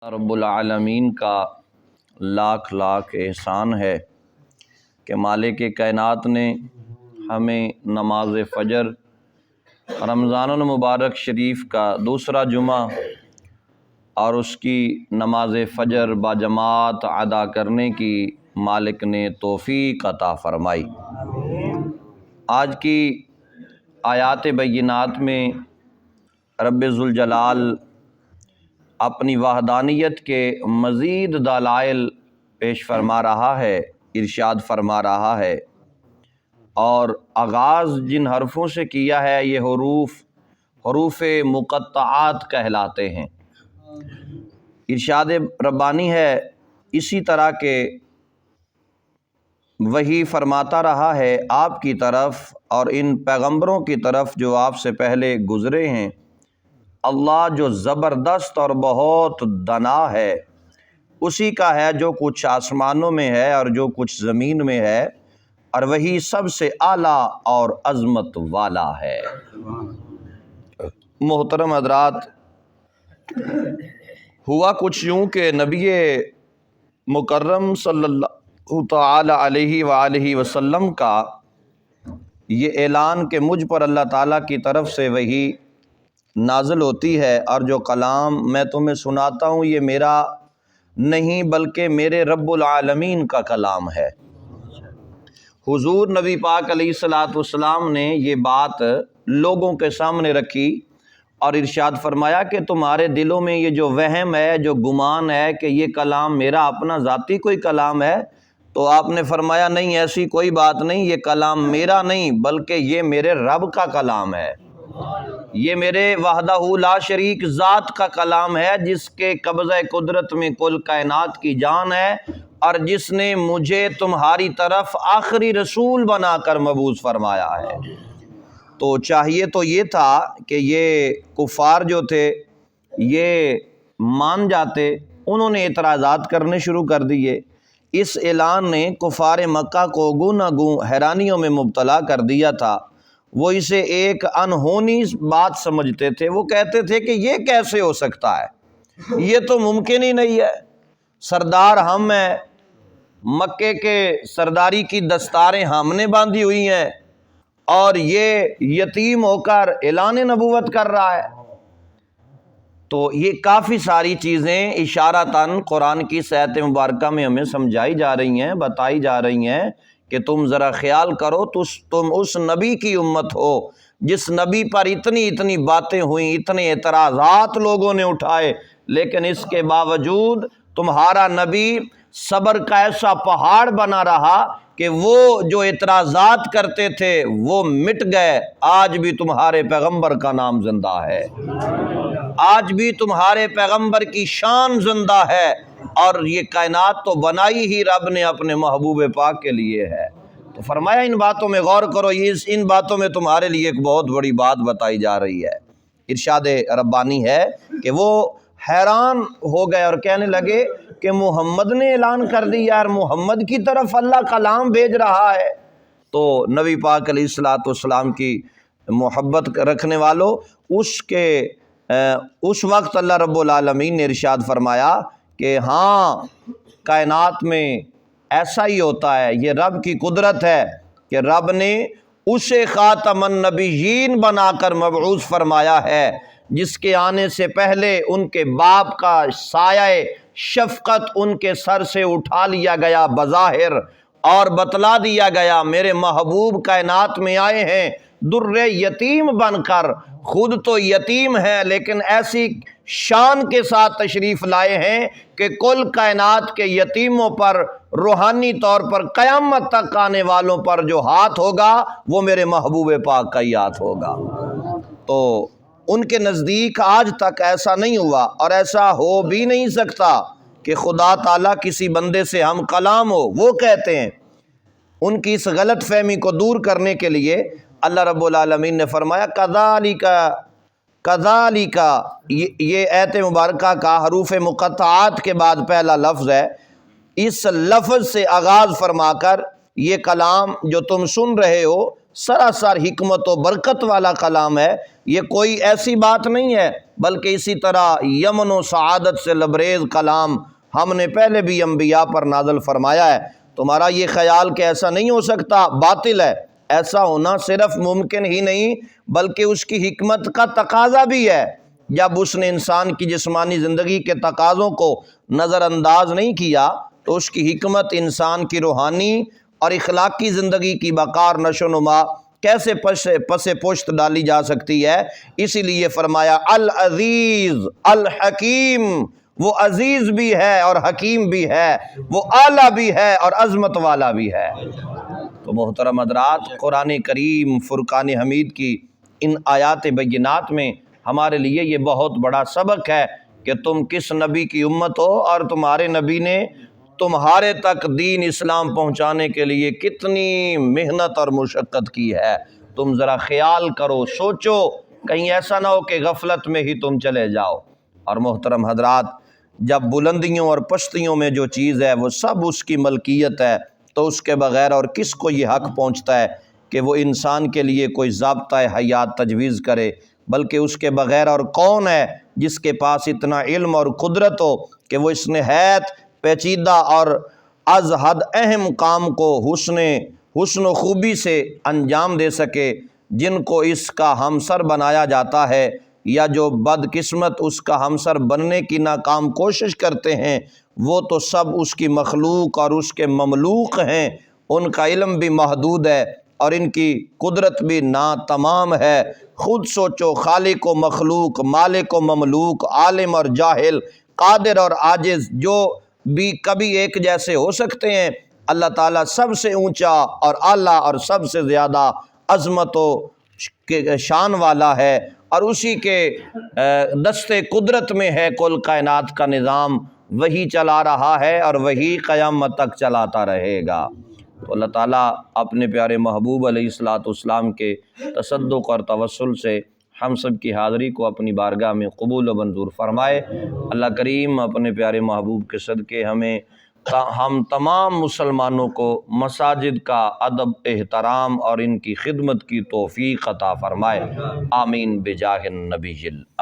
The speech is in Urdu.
رب العالمین کا لاکھ لاکھ احسان ہے کہ مالک کائنات نے ہمیں نماز فجر رمضان المبارک شریف کا دوسرا جمعہ اور اس کی نماز فجر باجماعت ادا کرنے کی مالک نے توفیق عطا فرمائی۔ آج کی آیات بینات میں رب ذوالجلال اپنی وحدانیت کے مزید دلائل پیش فرما رہا ہے، ارشاد فرما رہا ہے، اور آغاز جن حرفوں سے کیا ہے یہ حروف مقطعات کہلاتے ہیں۔ ارشاد ربانی ہے، اسی طرح کے وہی فرماتا رہا ہے آپ کی طرف اور ان پیغمبروں کی طرف جو آپ سے پہلے گزرے ہیں۔ اللہ جو زبردست اور بہت دانا ہے، اسی کا ہے جو کچھ آسمانوں میں ہے اور جو کچھ زمین میں ہے، اور وہی سب سے اعلیٰ اور عظمت والا ہے۔ محترم حضرات، ہوا کچھ یوں کہ نبی مکرم صلی اللہ تعالی علیہ وآلہ وسلم کا یہ اعلان کہ مجھ پر اللہ تعالیٰ کی طرف سے وحی نازل ہوتی ہے اور جو کلام میں تمہیں سناتا ہوں یہ میرا نہیں بلکہ میرے رب العالمین کا کلام ہے۔ حضور نبی پاک علیہ الصلوۃ والسلام نے یہ بات لوگوں کے سامنے رکھی اور ارشاد فرمایا کہ تمہارے دلوں میں یہ جو وہم ہے، جو گمان ہے کہ یہ کلام میرا اپنا ذاتی کوئی کلام ہے، تو آپ نے فرمایا نہیں، ایسی کوئی بات نہیں، یہ کلام میرا نہیں بلکہ یہ میرے رب کا کلام ہے، یہ میرے وحدہ لا شریک ذات کا کلام ہے، جس کے قبضہ قدرت میں کل کائنات کی جان ہے اور جس نے مجھے تمہاری طرف آخری رسول بنا کر مبعوث فرمایا ہے۔ تو چاہیے تو یہ تھا کہ یہ کفار جو تھے یہ مان جاتے، انہوں نے اعتراضات کرنے شروع کر دیے۔ اس اعلان نے کفار مکہ کو گوں نہ گوں حیرانیوں میں مبتلا کر دیا تھا۔ وہ اسے ایک انہونی بات سمجھتے تھے، وہ کہتے تھے کہ یہ کیسے ہو سکتا ہے، یہ تو ممکن ہی نہیں ہے، سردار ہم ہیں، مکے کے سرداری کی دستاریں ہم نے باندھی ہوئی ہیں اور یہ یتیم ہو کر اعلان نبوت کر رہا ہے۔ تو یہ کافی ساری چیزیں اشارتاً قرآن کی صحت مبارکہ میں ہمیں سمجھائی جا رہی ہیں، بتائی جا رہی ہیں کہ تم ذرا خیال کرو، تم اس نبی کی امت ہو جس نبی پر اتنی باتیں ہوئیں، اتنے اعتراضات لوگوں نے اٹھائے، لیکن اس کے باوجود تمہارا نبی صبر کا ایسا پہاڑ بنا رہا کہ وہ جو اعتراضات کرتے تھے وہ مٹ گئے۔ آج بھی تمہارے پیغمبر کا نام زندہ ہے، آج بھی تمہارے پیغمبر کی شان زندہ ہے، اور یہ کائنات تو بنائی ہی رب نے اپنے محبوب پاک کے لیے ہے۔ تو فرمایا ان باتوں میں غور کرو، ان باتوں میں تمہارے لیے ایک بہت بڑی بات بتائی جا رہی ہے۔ ارشاد ربانی ہے کہ وہ حیران ہو گئے اور کہنے لگے کہ محمد نے اعلان کر دیا اور محمد کی طرف اللہ کلام بھیج رہا ہے۔ تو نبی پاک علیہ الصلوۃ والسلام کی محبت رکھنے والوں، اس وقت اللہ رب العالمین نے ارشاد فرمایا کہ ہاں، کائنات میں ایسا ہی ہوتا ہے، یہ رب کی قدرت ہے کہ رب نے اسے خاتم النبیین بنا کر مبعوث فرمایا ہے، جس کے آنے سے پہلے ان کے باپ کا سایہ شفقت ان کے سر سے اٹھا لیا گیا بظاہر، اور بتلا دیا گیا میرے محبوب کائنات میں آئے ہیں در یتیم بن کر، خود تو یتیم ہیں لیکن ایسی شان کے ساتھ تشریف لائے ہیں کہ کل کائنات کے یتیموں پر روحانی طور پر قیامت تک آنے والوں پر جو ہاتھ ہوگا وہ میرے محبوب پاک کا ہی ہاتھ ہوگا۔ تو ان کے نزدیک آج تک ایسا نہیں ہوا اور ایسا ہو بھی نہیں سکتا کہ خدا تعالیٰ کسی بندے سے ہم کلام ہو۔ وہ کہتے ہیں، ان کی اس غلط فہمی کو دور کرنے کے لیے اللہ رب العالمین نے فرمایا کذالک، یہ ایت مبارکہ کا حروف مقطعات کے بعد پہلا لفظ ہے، اس لفظ سے آغاز فرما کر یہ کلام جو تم سن رہے ہو سراسر حکمت و برکت والا کلام ہے، یہ کوئی ایسی بات نہیں ہے، بلکہ اسی طرح یمن و سعادت سے لبریز کلام ہم نے پہلے بھی انبیاء پر نازل فرمایا ہے۔ تمہارا یہ خیال کہ ایسا نہیں ہو سکتا باطل ہے، ایسا ہونا صرف ممکن ہی نہیں بلکہ اس کی حکمت کا تقاضا بھی ہے۔ جب اس نے انسان کی جسمانی زندگی کے تقاضوں کو نظر انداز نہیں کیا تو اس کی حکمت انسان کی روحانی اور اخلاقی زندگی کی بقا اور نشو و نما کیسے پس پشت ڈالی جا سکتی ہے؟ اسی لیے فرمایا العزیز الحکیم، وہ عزیز بھی ہے اور حکیم بھی ہے، وہ اعلیٰ بھی ہے اور عظمت والا بھی ہے۔ تو محترم حضرات، قرآن کریم فرقان حمید کی ان آیات بینات میں ہمارے لیے یہ بہت بڑا سبق ہے کہ تم کس نبی کی امت ہو اور تمہارے نبی نے تمہارے تک دین اسلام پہنچانے کے لیے کتنی محنت اور مشقت کی ہے۔ تم ذرا خیال کرو، سوچو، کہیں ایسا نہ ہو کہ غفلت میں ہی تم چلے جاؤ۔ اور محترم حضرات، جب بلندیوں اور پستیوں میں جو چیز ہے وہ سب اس کی ملکیت ہے تو اس کے بغیر اور کس کو یہ حق پہنچتا ہے کہ وہ انسان کے لیے کوئی ضابطۂ حیات تجویز کرے؟ بلکہ اس کے بغیر اور کون ہے جس کے پاس اتنا علم اور قدرت ہو کہ وہ اس نہایت پیچیدہ اور از حد اہم کام کو حسن و خوبی سے انجام دے سکے؟ جن کو اس کا ہمسر بنایا جاتا ہے یا جو بدقسمت اس کا ہمسر بننے کی ناکام کوشش کرتے ہیں، وہ تو سب اس کی مخلوق اور اس کے مملوک ہیں، ان کا علم بھی محدود ہے اور ان کی قدرت بھی ناتمام ہے۔ خود سوچو، خالق و مخلوق، مالک و مملوک، عالم اور جاہل، قادر اور عاجز، جو بھی کبھی ایک جیسے ہو سکتے ہیں؟ اللہ تعالیٰ سب سے اونچا اور اعلیٰ اور سب سے زیادہ عظمت و شان والا ہے، اور اسی کے دستے قدرت میں ہے کل کائنات کا نظام، وہی چلا رہا ہے اور وہی قیامت تک چلاتا رہے گا۔ تو اللہ تعالیٰ اپنے پیارے محبوب علیہ الصلوۃ والسلام کے تصدق اور توسل سے ہم سب کی حاضری کو اپنی بارگاہ میں قبول و منظور فرمائے۔ اللہ کریم اپنے پیارے محبوب کے صدقے ہم تمام مسلمانوں کو مساجد کا ادب احترام اور ان کی خدمت کی توفیق عطا فرمائے۔ آمین بجاہ النبی